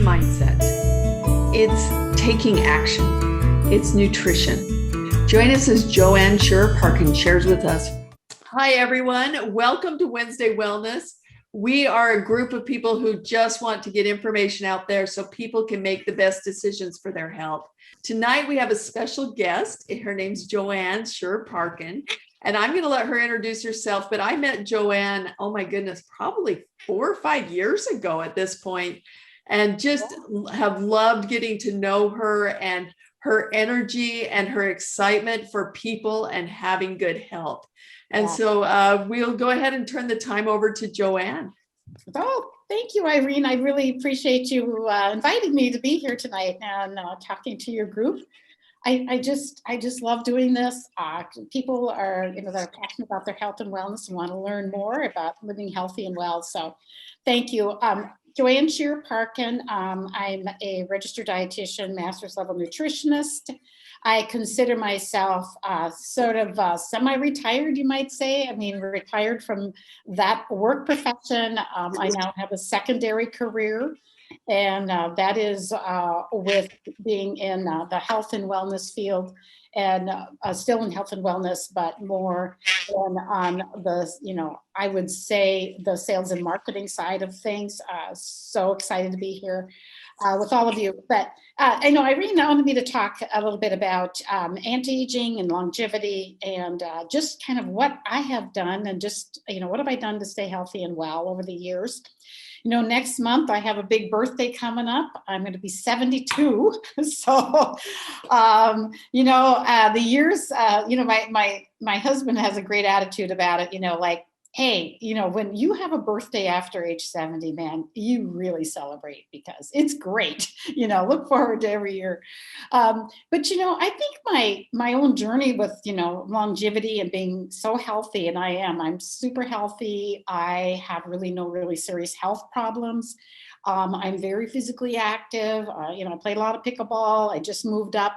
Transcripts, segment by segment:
mindset. It's taking action. It's nutrition. Join us as Joanne Shearer Parkin shares with us. Hi, everyone. Welcome to Wednesday Wellness. We are a group of people who just want to get information out there so people can make the best decisions for their health. Tonight, we have a special guest. Her name's Joanne Shearer Parkin. And I'm going to let her introduce herself. But I met Joanne, oh my goodness, probably 4 or 5 years ago at this point, and just have loved getting to know her and her energy and her excitement for people and having good health. And so we'll go ahead and turn the time over to Joanne. Oh, thank you, Irene. I really appreciate you inviting me to be here tonight and talking to your group. I just love doing this. People are, they're passionate about their health and wellness and want to learn more about living healthy and well. So thank you. Joanne Shearer Parkin. I'm a registered dietitian, master's level nutritionist. I consider myself sort of semi-retired, you might say. I mean, retired from that work profession. I now have a secondary career, and that is with being in the health and wellness field, and still in health and wellness, but more on the, I would say the sales and marketing side of things. So excited to be here with all of you. But I know Irene wanted me to talk a little bit about anti-aging and longevity, and just kind of what I have done, and just, what have I done to stay healthy and well over the years. Next month I have a big birthday coming up. I'm going to be 72. So, the years, my husband has a great attitude about it, like, hey, when you have a birthday after age 70, man, you really celebrate because it's great, look forward to every year. But, I think my own journey with, longevity and being so healthy, and I'm super healthy. I have no serious health problems. I'm very physically active. I play a lot of pickleball. I just moved up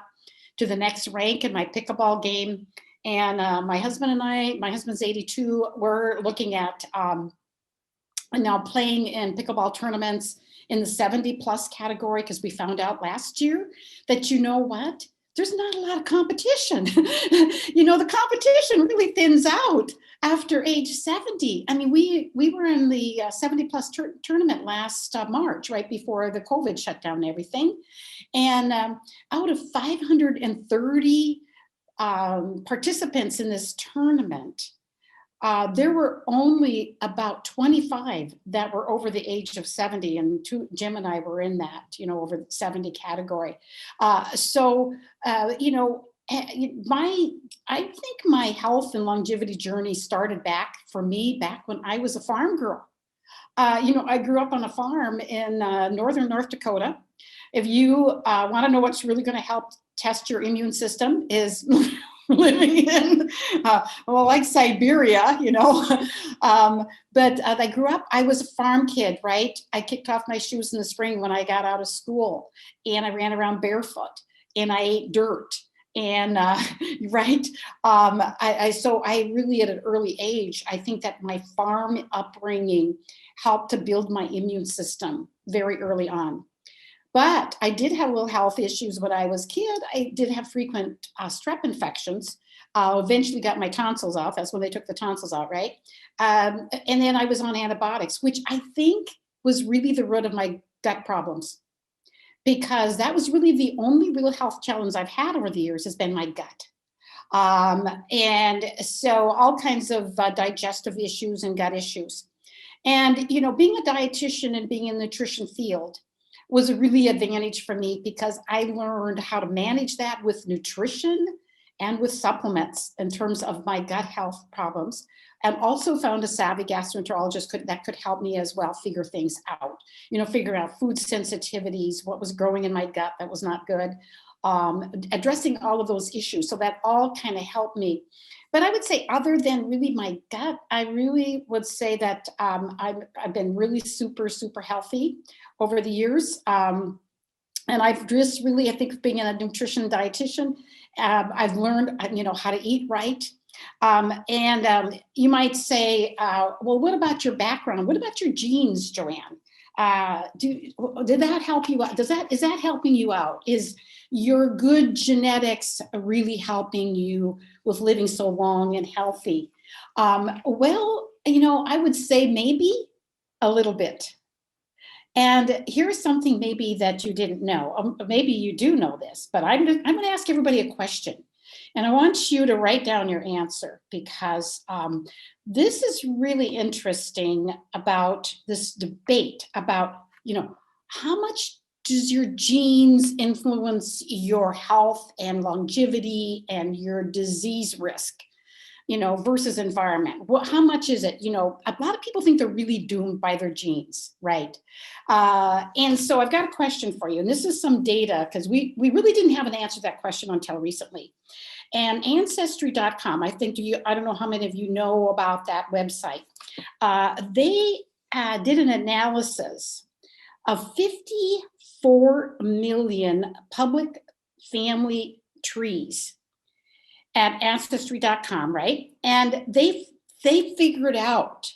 to the next rank in my pickleball game. And my husband and my husband's 82, we're looking at now playing in pickleball tournaments in the 70 plus category, because we found out last year that, there's not a lot of competition. The competition really thins out after age 70. I mean, we were in the 70 plus tournament last March, right before the COVID shutdown and everything. And out of 530 participants in this tournament, there were only about 25 that were over the age of 70, and Jim and I were in that, over the 70 category. I think my health and longevity journey started back when I was a farm girl. I grew up on a farm in northern North Dakota. If you want to know what's really going to help test your immune system, is living in, like Siberia, But I grew up, I was a farm kid, right? I kicked off my shoes in the spring when I got out of school, and I ran around barefoot, and I ate dirt. And right, so I really, at an early age, I think that my farm upbringing helped to build my immune system very early on. But I did have little health issues when I was a kid. I did have frequent strep infections. Eventually got my tonsils out. That's when they took the tonsils out, right? And then I was on antibiotics, which I think was really the root of my gut problems, because that was really the only real health challenge I've had over the years has been my gut. And so all kinds of digestive issues and gut issues. And, being a dietitian and being in the nutrition field was a really advantage for me, because I learned how to manage that with nutrition and with supplements in terms of my gut health problems, and also found a savvy gastroenterologist that could help me as well figure things out, figure out food sensitivities, what was growing in my gut that was not good, addressing all of those issues. So that all kind of helped me. But I would say, other than really my gut, I really would say that I've been really super, super healthy over the years. And I've just really, I think, being a nutrition dietitian, I've learned, how to eat right. You might say, well, what about your background? What about your genes, Joanne? Did that help you out? Is that helping you out? Is your good genetics really helping you with living so long and healthy? Well, I would say maybe a little bit. And here's something maybe that you didn't know. Maybe you do know this, but I'm going to ask everybody a question. And I want you to write down your answer, because this is really interesting about this debate about, how much does your genes influence your health and longevity and your disease risk, versus environment. How much is it? A lot of people think they're really doomed by their genes, right? And so I've got a question for you. And this is some data, because we really didn't have an answer to that question until recently. And Ancestry.com, I don't know how many of you know about that website. They did an analysis of 54 million public family trees at Ancestry.com, right? And they figured out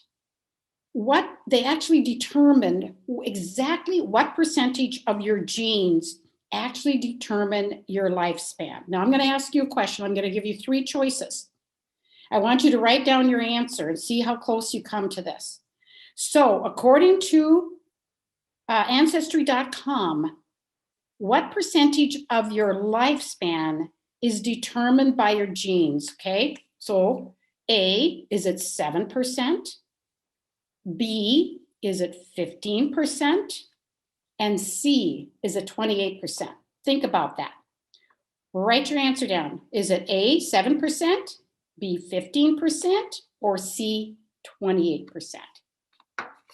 they actually determined exactly what percentage of your genes actually determine your lifespan. Now I'm going to ask you a question. I'm going to give you 3 choices. I want you to write down your answer and see how close you come to this. So according to Ancestry.com, what percentage of your lifespan is determined by your genes? Okay, so A, is it 7%? B, is it 15%? And C, is it 28%? Think about that. Write your answer down. Is it A, 7%, B, 15%, or C, 28%?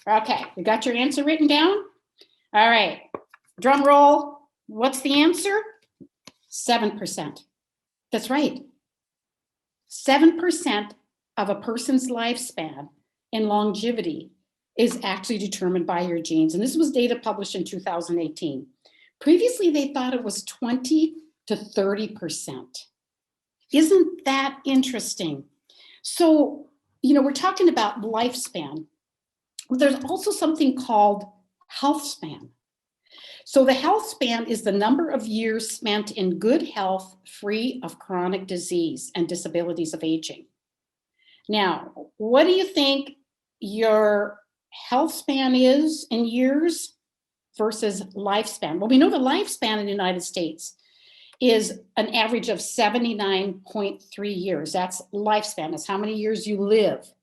Okay, you got your answer written down? All right, drum roll. What's the answer? 7%. That's right. 7% of a person's lifespan and longevity is actually determined by your genes. And this was data published in 2018. Previously, they thought it was 20 to 30%. Isn't that interesting? So, we're talking about lifespan. There's also something called health span. So the health span is the number of years spent in good health, free of chronic disease and disabilities of aging. Now, what do you think your health span is in years versus lifespan? Well, we know the lifespan in the United States is an average of 79.3 years. That's lifespan, is how many years you live.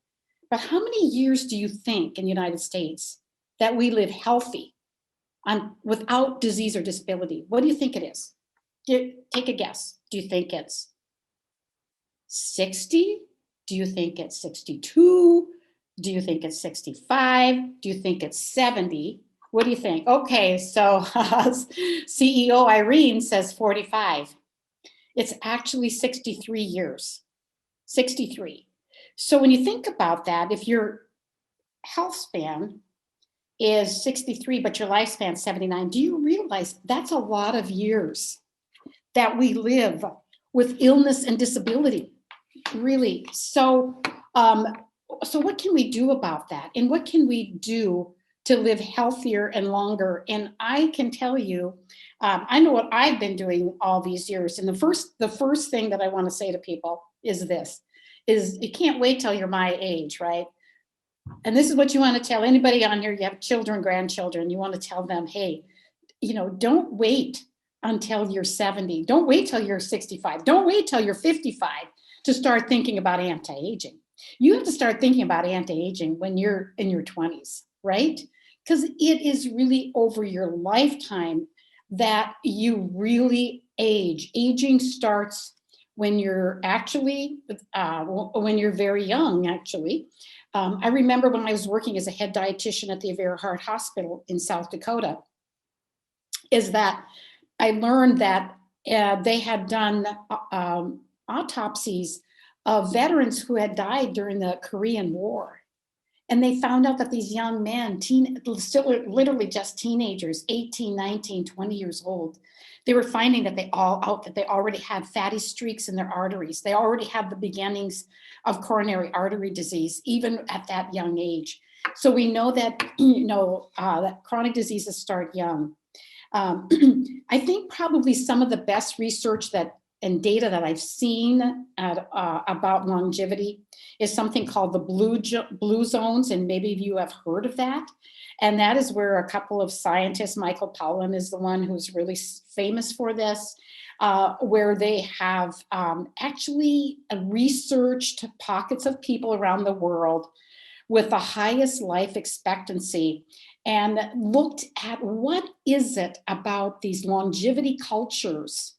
But how many years do you think in the United States that we live healthy without disease or disability? What do you think it is? Take a guess. Do you think it's 60? Do you think it's 62? Do you think it's 65? Do you think it's 70? What do you think? Okay, so CEO Irene says 45. It's actually 63 years. 63. So when you think about that, if your health span is 63, but your lifespan 79, do you realize that's a lot of years that we live with illness and disability? Really. So what can we do about that? And what can we do to live healthier and longer? And I can tell you, I know what I've been doing all these years. And the first thing that I want to say to people is this, is you can't wait till you're my age, right? And this is what you want to tell anybody on here. You have children, grandchildren, you want to tell them, hey, don't wait until you're 70. Don't wait till you're 65. Don't wait till you're 55 to start thinking about anti-aging. You have to start thinking about anti-aging when you're in your 20s, right? Because it is really over your lifetime that you really age. Aging starts when you're actually, when you're very young, actually. I remember when I was working as a head dietitian at the Avera Heart Hospital in South Dakota, is that I learned that they had done autopsies of veterans who had died during the Korean War. And they found out that these young men, still literally just teenagers, 18, 19, 20 years old, they were finding that they already had fatty streaks in their arteries. They already had the beginnings of coronary artery disease, even at that young age. So we know that, that chronic diseases start young. I think probably some of the best research and data that I've seen about longevity is something called the blue zones, and maybe you have heard of that. And that is where a couple of scientists, Michael Pollan is the one who's really famous for this, where they have actually researched pockets of people around the world with the highest life expectancy and looked at what is it about these longevity cultures.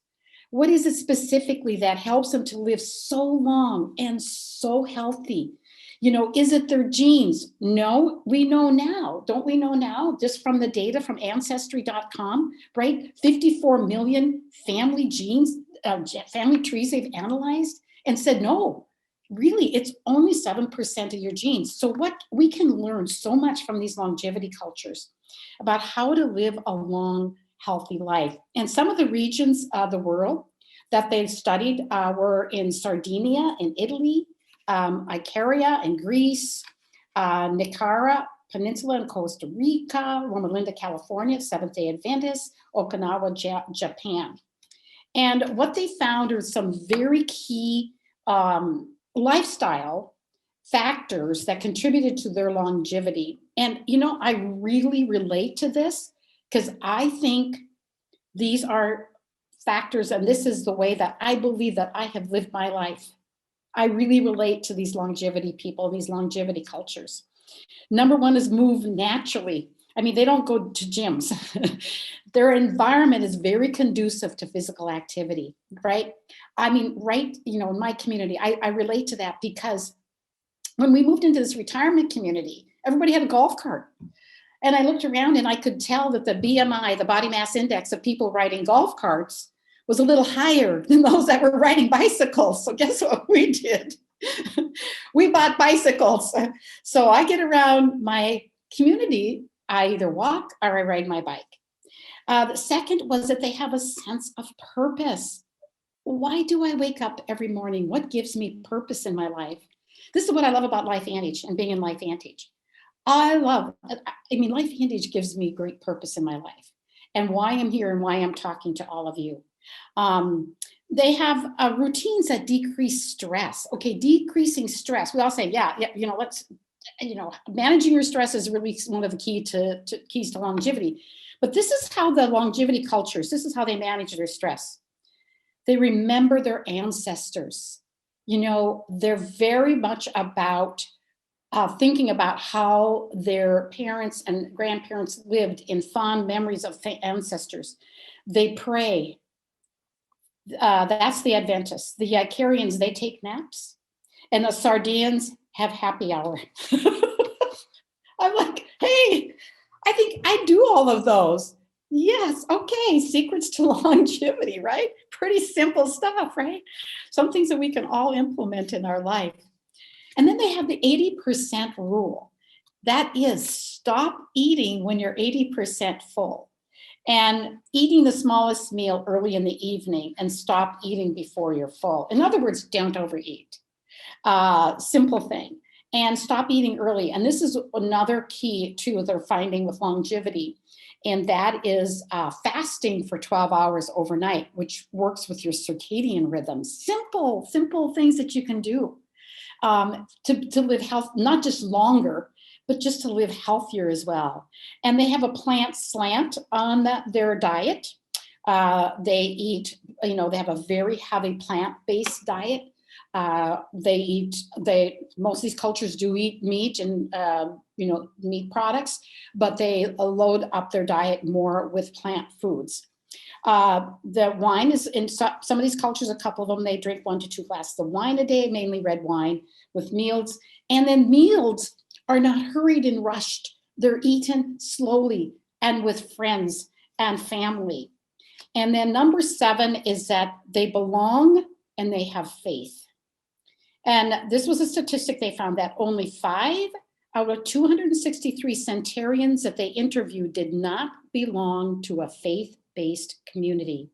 What is it specifically that helps them to live so long and so healthy? Is it their genes? No, we know now. Don't we know now, just from the data from Ancestry.com, right? 54 million family genes, family trees they've analyzed and said, no, really, it's only 7% of your genes. So we can learn so much from these longevity cultures about how to live a long, healthy life. And some of the regions of the world that they've studied were in Sardinia in Italy, Icaria in Greece, Nicara Peninsula in Costa Rica, Loma Linda, California, Seventh-day Adventist, Okinawa, Japan. And what they found are some very key lifestyle factors that contributed to their longevity. And, I really relate to this because I think these are factors, and this is the way that I believe that I have lived my life. I really relate to these longevity people, these longevity cultures. Number one is move naturally. I mean, they don't go to gyms. Their environment is very conducive to physical activity, right? I mean, right, in my community, I relate to that because when we moved into this retirement community, everybody had a golf cart. And I looked around and I could tell that the BMI, the body mass index of people riding golf carts, was a little higher than those that were riding bicycles. So guess what we did? We bought bicycles. So I get around my community, I either walk or I ride my bike. The second was that they have a sense of purpose. Why do I wake up every morning? What gives me purpose in my life? This is what I love about LifeVantage and being in LifeVantage. Life Vantage gives me great purpose in my life and why I'm here and why I'm talking to all of you. They have routines that decrease stress. Okay, decreasing stress. We all say, managing your stress is really one of the keys to longevity. But this is how the longevity cultures, this is how they manage their stress. They remember their ancestors. They're very much about thinking about how their parents and grandparents lived in fond memories of ancestors. They pray. That's the Adventists. The Icarians, they take naps. And the Sardians have happy hour. I'm like, hey, I think I do all of those. Yes, okay, secrets to longevity, right? Pretty simple stuff, right? Some things that we can all implement in our life. And then they have the 80% rule. That is, stop eating when you're 80% full and eating the smallest meal early in the evening and stop eating before you're full. In other words, don't overeat. Simple thing. And stop eating early. And this is another key to their finding with longevity. And that is fasting for 12 hours overnight, which works with your circadian rhythm. Simple things that you can do to live health, not just longer, but just to live healthier as well. And they have a plant slant on their diet. They eat, they have a very heavy plant-based diet. Most of these cultures do eat meat and, meat products, but they load up their diet more with plant foods. The wine is in some of these cultures, a couple of them, they drink 1 to 2 glasses of wine a day, mainly red wine with meals. And then meals are not hurried and rushed. They're eaten slowly and with friends and family. And then number 7 is that they belong and they have faith. And this was a statistic they found that only 5 out of 263 centenarians that they interviewed did not belong to a faith-based community.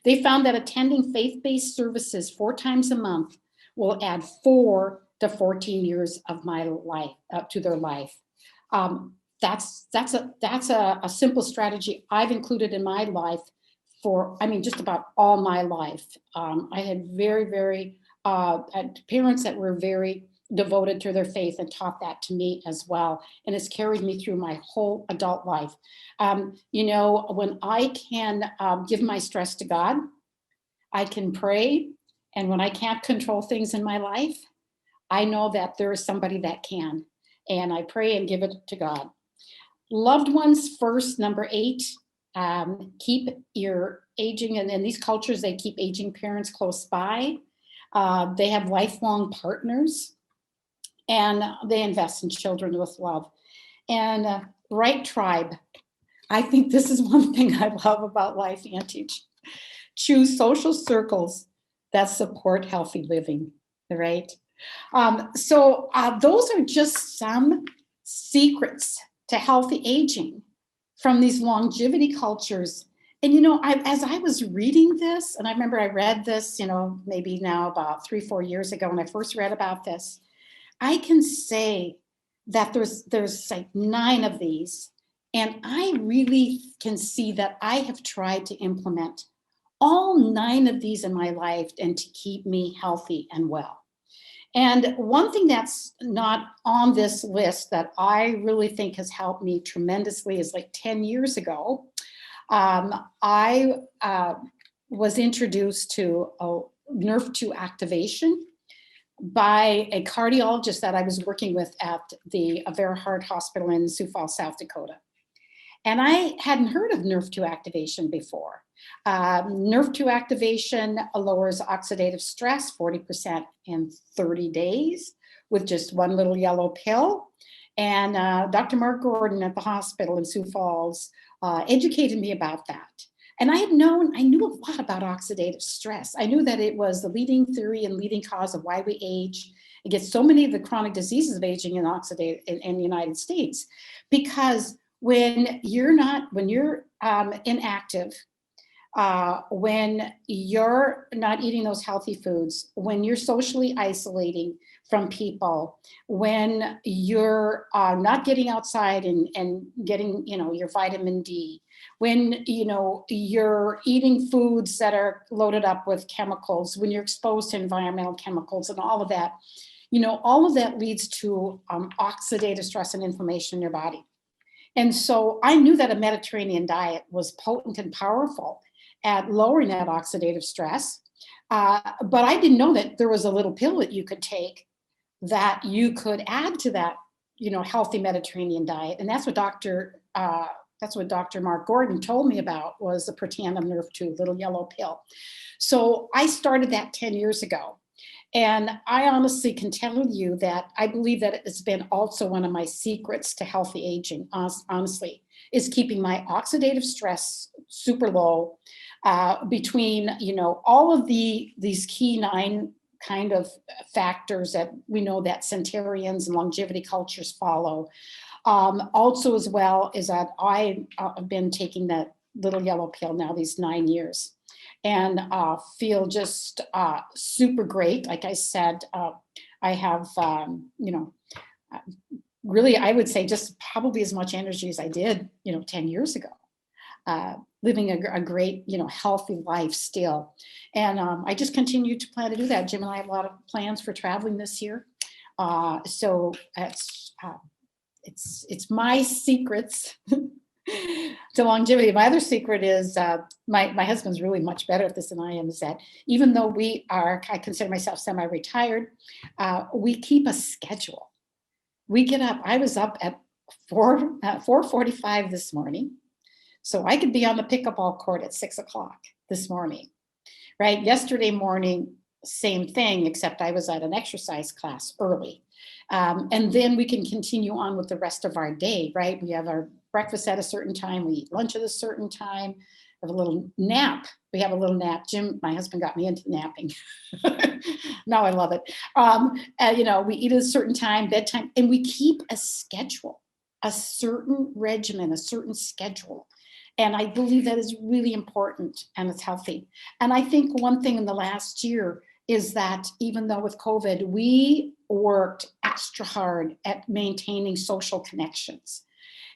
They found that attending faith-based services 4 times a month will add 4 to 14 years of my life to their life. That's a simple strategy I've included in my life for, I mean, just about all my life. I had very had parents that were very devoted to their faith and taught that to me as well. And it's carried me through my whole adult life. You know, when I can give my stress to God, I can pray. And when I can't control things in my life, I know that there is somebody that can. And I pray and give it to God. Loved ones first, number 8. Keep your aging, and in these cultures, they keep aging parents close by. They have lifelong partners, and they invest in children with love. And right tribe. I think this is one thing I love about life, Auntie. Choose social circles that support healthy living, right? So those are just some secrets to healthy aging from these longevity cultures. And, you know, as I was reading this, and I remember I read this, you know, maybe now about 3-4 years ago when I first read about this, I can say that there's like 9 of these. And I really can see that I have tried to implement all 9 of these in my life and to keep me healthy and well. And one thing that's not on this list that I really think has helped me tremendously is like 10 years ago, I was introduced to Nerve2 activation by a cardiologist that I was working with at the Avera Heart Hospital in Sioux Falls, South Dakota. And I hadn't heard of Nerve2 activation before. Nerve2 activation lowers oxidative stress 40% in 30 days with just one little yellow pill. And Dr. Mark Gordon at the hospital in Sioux Falls educated me about that. And I knew a lot about oxidative stress. I knew that it was the leading theory and leading cause of why we age. It gets so many of the chronic diseases of aging in the United States, because when you're inactive, when you're not eating those healthy foods, when you're socially isolating from people, when you're not getting outside and getting, you know, your vitamin D, when, you know, you're eating foods that are loaded up with chemicals, when you're exposed to environmental chemicals and all of that, you know, all of that leads to oxidative stress and inflammation in your body. And so I knew that a Mediterranean diet was potent and powerful at lowering that oxidative stress. But I didn't know that there was a little pill that you could take that you could add to that, you know, healthy Mediterranean diet. And that's what Dr. Mark Gordon told me about, was the Protandim Nerve2 little yellow pill. So I started that 10 years ago. And I honestly can tell you that I believe that it's been also one of my secrets to healthy aging, honestly, is keeping my oxidative stress super low, between, you know, all of these key 9 kind of factors that we know that centenarians and longevity cultures follow. Also, as well, is that I've been taking that little yellow pill now these 9 years, and feel just super great. Like I said, I have, you know, really, I would say just probably as much energy as I did, you know, 10 years ago. Living a great, you know, healthy life still. And I just continue to plan to do that. Jim and I have a lot of plans for traveling this year. So it's my secrets to longevity. My other secret is my husband's really much better at this than I am, is that even though I consider myself semi-retired, we keep a schedule. We get up. I was up at 4:45 this morning, so I could be on the pickleball court at 6 o'clock this morning, right? Yesterday morning, same thing, except I was at an exercise class early. And then we can continue on with the rest of our day, right? We have our breakfast at a certain time, we eat lunch at a certain time, have a little nap. We have a little nap. Jim, my husband, got me into napping. Now I love it. You know, we eat at a certain time, bedtime, and we keep a schedule, a certain regimen, a certain schedule. And I believe that is really important, and it's healthy. And I think one thing in the last year is that even though with COVID, we worked extra hard at maintaining social connections.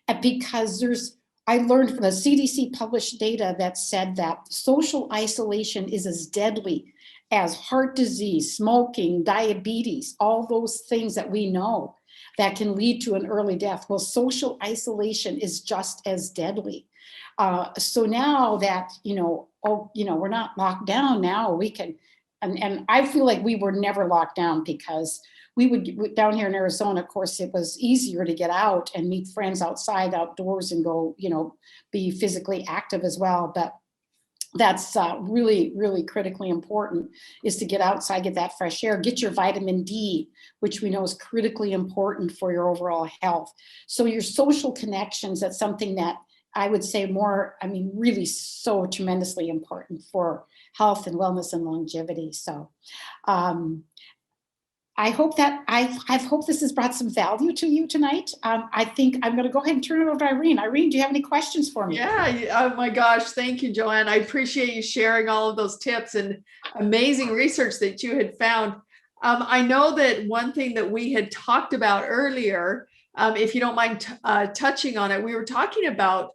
And because I learned from the CDC published data that said that social isolation is as deadly as heart disease, smoking, diabetes, all those things that we know that can lead to an early death. Well, social isolation is just as deadly. So now that, we're not locked down now, we can, and I feel like we were never locked down because we would, down here in Arizona, of course, it was easier to get out and meet friends outside, outdoors, and go, be physically active as well. But that's really, really critically important, is to get outside, get that fresh air, get your vitamin D, which we know is critically important for your overall health. So your social connections, that's something that I would say really so tremendously important for health and wellness and longevity. So I hope this has brought some value to you tonight. I think I'm going to go ahead and turn it over to Irene. Irene, do you have any questions for me? Yeah. Oh my gosh. Thank you, Joanne. I appreciate you sharing all of those tips and amazing research that you had found. I know that one thing that we had talked about earlier, if you don't mind touching on it, we were talking about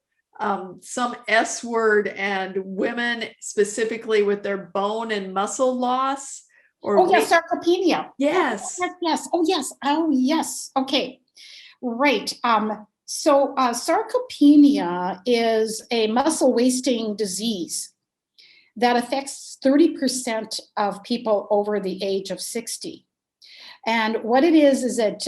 some S word and women specifically with their bone and muscle loss. Yes, sarcopenia. Yes. Yes. Oh, yes. Okay. Right. So sarcopenia is a muscle wasting disease that affects 30% of people over the age of 60. And what it is that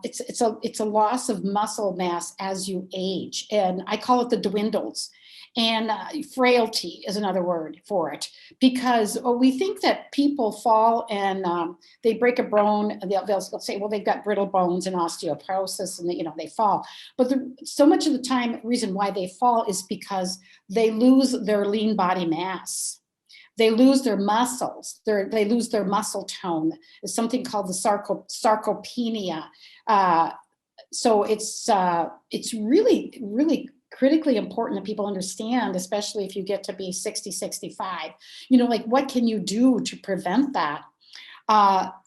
it's a loss of muscle mass as you age, and I call it the dwindles. And frailty is another word for it, because we think that people fall and they break a bone. They'll say, well, they've got brittle bones and osteoporosis, and they fall. But so much of the time, reason why they fall is because they lose their lean body mass. They lose their muscles. They lose their muscle tone. It's something called the sarcopenia. So it's really, really critically important that people understand, especially if you get to be 60, 65, what can you do to prevent that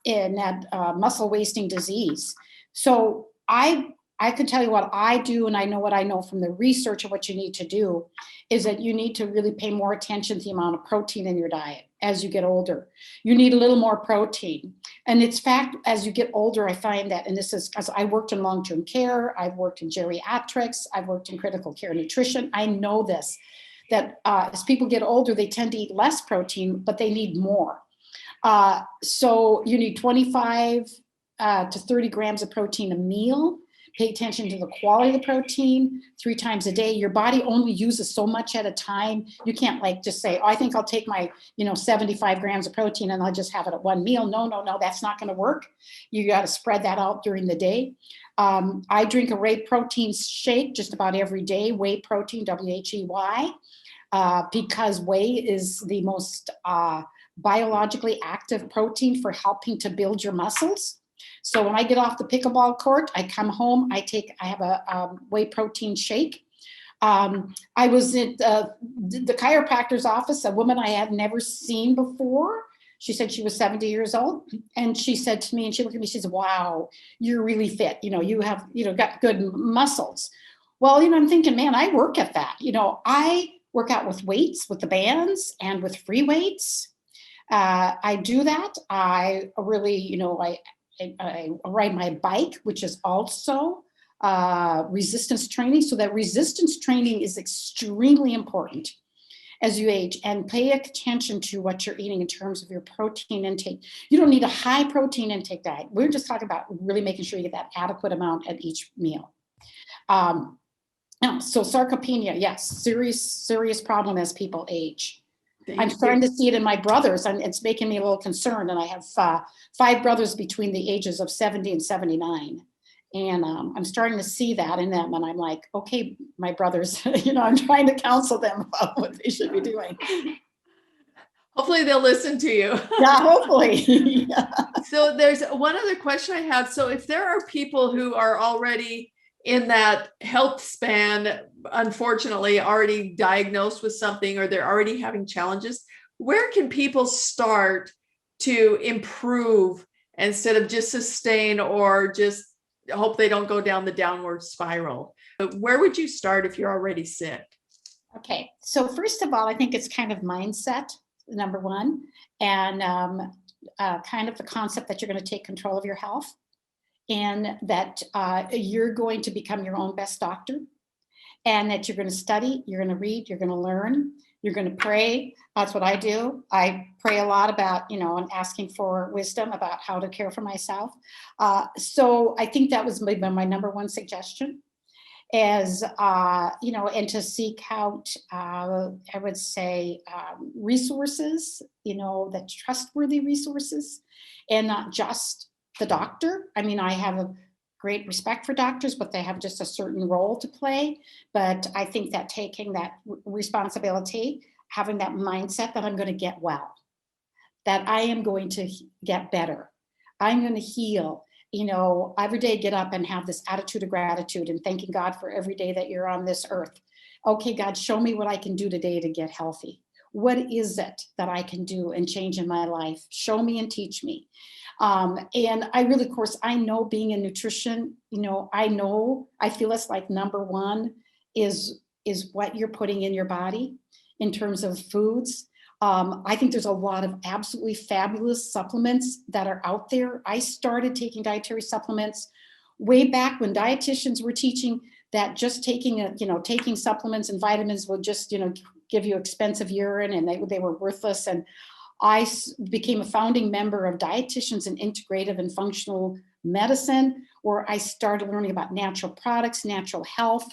in that muscle wasting disease? So I can tell you what I do, and I know what I know from the research of what you need to do is that you need to really pay more attention to the amount of protein in your diet as you get older. You need a little more protein. And it's fact, as you get older, I find that, and this is because I worked in long-term care, I've worked in geriatrics, I've worked in critical care nutrition. I know this, that as people get older, they tend to eat less protein, but they need more. So you need 25 to 30 grams of protein a meal. Pay attention to the quality of the protein 3 times a day. Your body only uses so much at a time. You can't just say, I think I'll take my, 75 grams of protein and I'll just have it at one meal. No, that's not going to work. You got to spread that out during the day. I drink a whey protein shake just about every day, whey protein, WHEY, because whey is the most biologically active protein for helping to build your muscles. So when I get off the pickleball court, I come home, I have a whey protein shake. I was at the chiropractor's office, a woman I had never seen before. She said she was 70 years old. And she said to me, and she looked at me, she said, wow, you're really fit. You have, got good muscles. Well, I'm thinking, man, I work at that. I work out with weights, with the bands and with free weights. I do that. I really, I ride my bike, which is also resistance training. So that resistance training is extremely important as you age, and pay attention to what you're eating in terms of your protein intake. You don't need a high protein intake diet. We're just talking about really making sure you get that adequate amount at each meal. So sarcopenia, yes, serious problem as people age. I'm starting to see it in my brothers, and it's making me a little concerned. And I have 5 brothers between the ages of 70 and 79. And I'm starting to see that in them. And I'm like, okay, my brothers, I'm trying to counsel them about what they should be doing. Hopefully they'll listen to you. Yeah, hopefully. Yeah. So there's one other question I have. So if there are people who are already in that health span, unfortunately, already diagnosed with something, or they're already having challenges, where can people start to improve instead of just sustain or just hope they don't go down the downward spiral. But where would you start if you're already sick? Okay, so first of all, I think it's kind of mindset, number one, and kind of the concept that you're going to take control of your health, and that you're going to become your own best doctor, and that you're going to study, you're going to read, you're going to learn, you're going to pray. That's what I do. I pray a lot about, and asking for wisdom about how to care for myself. So I think that was my number one suggestion. As and to seek out, I would say, resources, that trustworthy resources, and not just the doctor. I mean, I have a great respect for doctors, but they have just a certain role to play. But I think that taking that responsibility, having that mindset that I'm going to get well, that I am going to get better, I'm going to heal. Every day get up and have this attitude of gratitude and thanking God for every day that you're on this earth. Okay, God, show me what I can do today to get healthy. What is it that I can do and change in my life? Show me and teach me. And I really, of course, I know being in nutrition, I feel it's like number one is what you're putting in your body in terms of foods. I think there's a lot of absolutely fabulous supplements that are out there. I started taking dietary supplements way back when dietitians were teaching that just taking supplements and vitamins will just, give you expensive urine, and they were worthless. And I became a founding member of Dietitians in Integrative and Functional Medicine, where I started learning about natural products, natural health,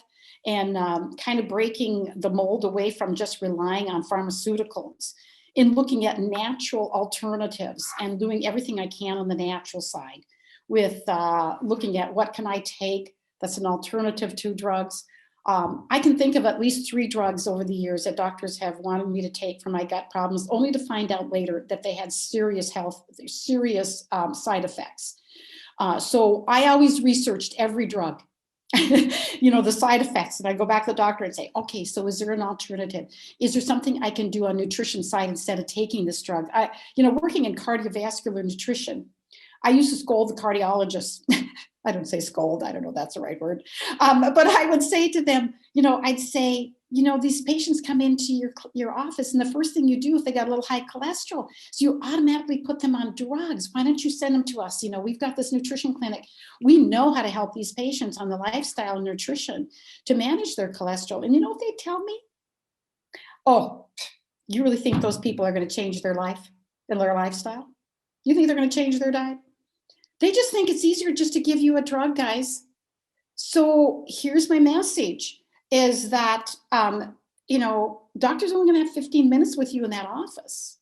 and kind of breaking the mold away from just relying on pharmaceuticals, in looking at natural alternatives and doing everything I can on the natural side with looking at what can I take that's an alternative to drugs. I can think of at least 3 drugs over the years that doctors have wanted me to take for my gut problems, only to find out later that they had serious side effects. So I always researched every drug, the side effects. And I go back to the doctor and say, okay, so is there an alternative? Is there something I can do on nutrition side instead of taking this drug? Working in cardiovascular nutrition, I used to scold the cardiologists. I don't say scold, I don't know if that's the right word. But I would say to them, I'd say, these patients come into your office, and the first thing you do if they got a little high cholesterol, so you automatically put them on drugs. Why don't you send them to us? We've got this nutrition clinic. We know how to help these patients on the lifestyle and nutrition to manage their cholesterol. And you know what they tell me? Oh, you really think those people are going to change their life and their lifestyle? You think they're going to change their diet? They just think it's easier just to give you a drug, guys. So here's my message, is that, doctors are only going to have 15 minutes with you in that office.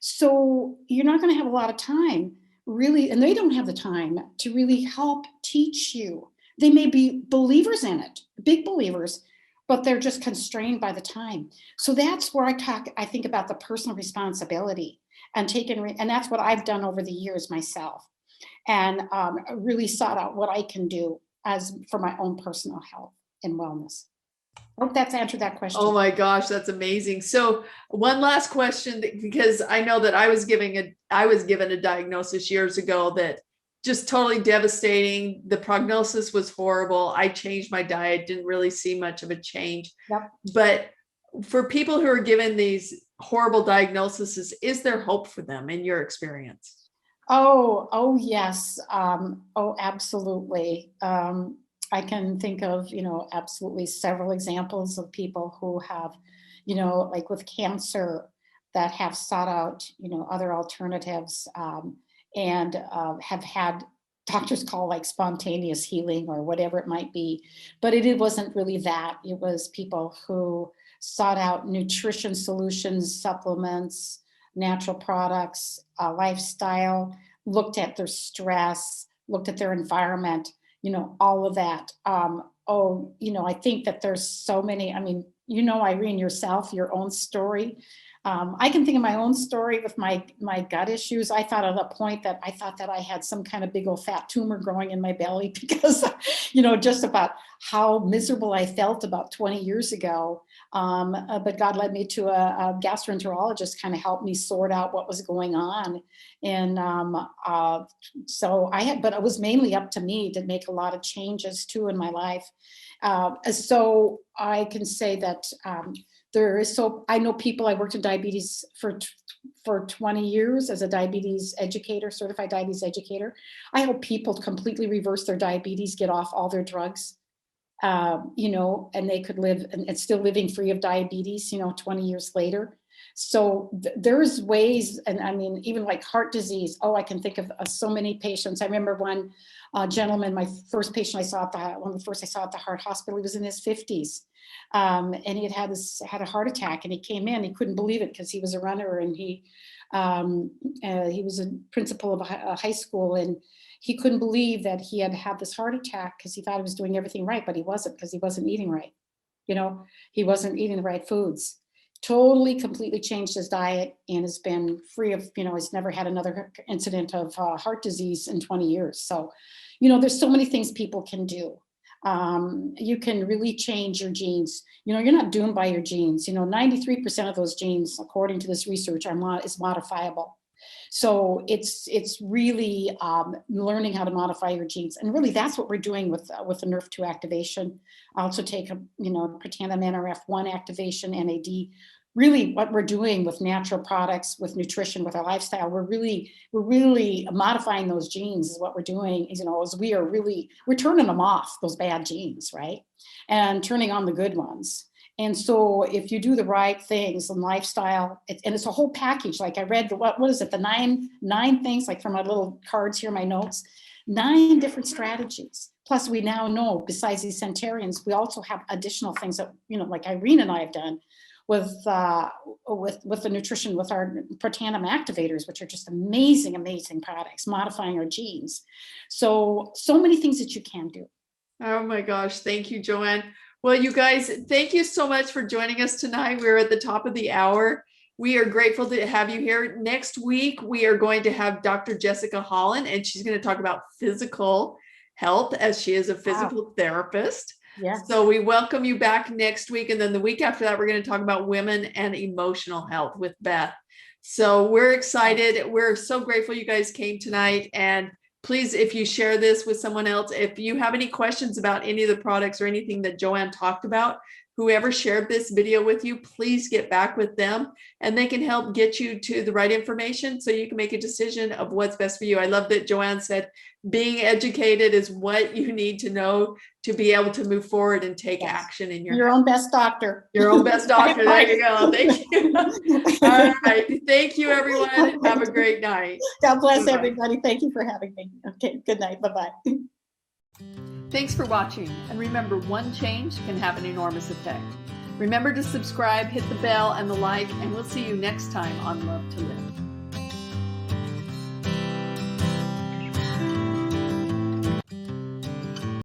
So you're not going to have a lot of time, really, and they don't have the time to really help teach you. They may be believers in it, big believers, but they're just constrained by the time. So that's where I think about the personal responsibility and and that's what I've done over the years myself. And really sought out what I can do for my own personal health and wellness. I hope that's answered that question. Oh my gosh, that's amazing. So one last question, because I know that I was given a diagnosis years ago that just totally devastating. The prognosis was horrible. I changed my diet, didn't really see much of a change. Yep. But for people who are given these horrible diagnoses, is there hope for them in your experience? Oh, yes. Absolutely. I can think of, absolutely several examples of people who have, like with cancer, that have sought out, other alternatives, and have had doctors call like spontaneous healing or whatever it might be. But it wasn't really that. It was people who sought out nutrition solutions, supplements, natural products, lifestyle, looked at their stress, looked at their environment, all of that. I think that there's so many, Irene, yourself, your own story. I can think of my own story with my gut issues. I thought at a point that I thought that I had some kind of big old fat tumor growing in my belly because, just about how miserable I felt about 20 years ago. But God led me to a gastroenterologist, kind of helped me sort out what was going on. And but it was mainly up to me to make a lot of changes too in my life. So I can say that I know people. I worked in diabetes for 20 years as a diabetes educator, certified diabetes educator. I help people completely reverse their diabetes, get off all their drugs, and they could live and still living free of diabetes, 20 years later. So there's ways, and I mean, even like heart disease. Oh, I can think of so many patients. I remember one gentleman, my first patient I saw one of the first I saw at the heart hospital, he was in his 50s. And he had a heart attack, and he came in, he couldn't believe it because he was a runner, and he was a principal of a high school, and he couldn't believe that he had this heart attack because he thought he was doing everything right, but he wasn't, because he wasn't eating right. He wasn't eating the right foods. Totally, completely changed his diet and has been free of, he's never had another incident of heart disease in 20 years. So, there's so many things people can do. You can really change your genes. You're not doomed by your genes. 93% of those genes, according to this research, is modifiable. So it's really learning how to modify your genes, and really that's what we're doing with the Luv2 activation. I also take Protandim NRF1 activation, NAD. Really, what we're doing with natural products, with nutrition, with our lifestyle, we're really modifying those genes. Is what we're doing. Is we're turning them off, those bad genes, right, and turning on the good ones. And so if you do the right things and lifestyle, and it's a whole package. Like I read what is it, the nine things, like from my little cards here, my notes, 9 different strategies. Plus we now know, besides these centurions, we also have additional things that, like Irene and I have done with the nutrition, with our Protandim activators, which are just amazing products, modifying our genes. So many things that you can do. Oh my gosh. Thank you, Joanne. Well, you guys, thank you so much for joining us tonight. We're at the top of the hour. We are grateful to have you here. Next week, we are going to have Dr. Jessica Holland, and she's going to talk about physical health, as she is a physical therapist. Yes. So we welcome you back next week. And then the week after that, we're going to talk about women and emotional health with Beth. So we're excited. We're so grateful you guys came tonight. And please, if you share this with someone else, if you have any questions about any of the products or anything that Joanne talked about, whoever shared this video with you, please get back with them, and they can help get you to the right information so you can make a decision of what's best for you. I love that Joanne said being educated is what you need to know to be able to move forward and take action in your own best doctor. Your own best doctor. There you go. Thank you. All right. Thank you, everyone. Have a great night. God bless everybody. Thank you for having me. Okay. Good night. Bye-bye. Thanks for watching. And remember, one change can have an enormous effect. Remember to subscribe, hit the bell and the like, and we'll see you next time on Luv2Live.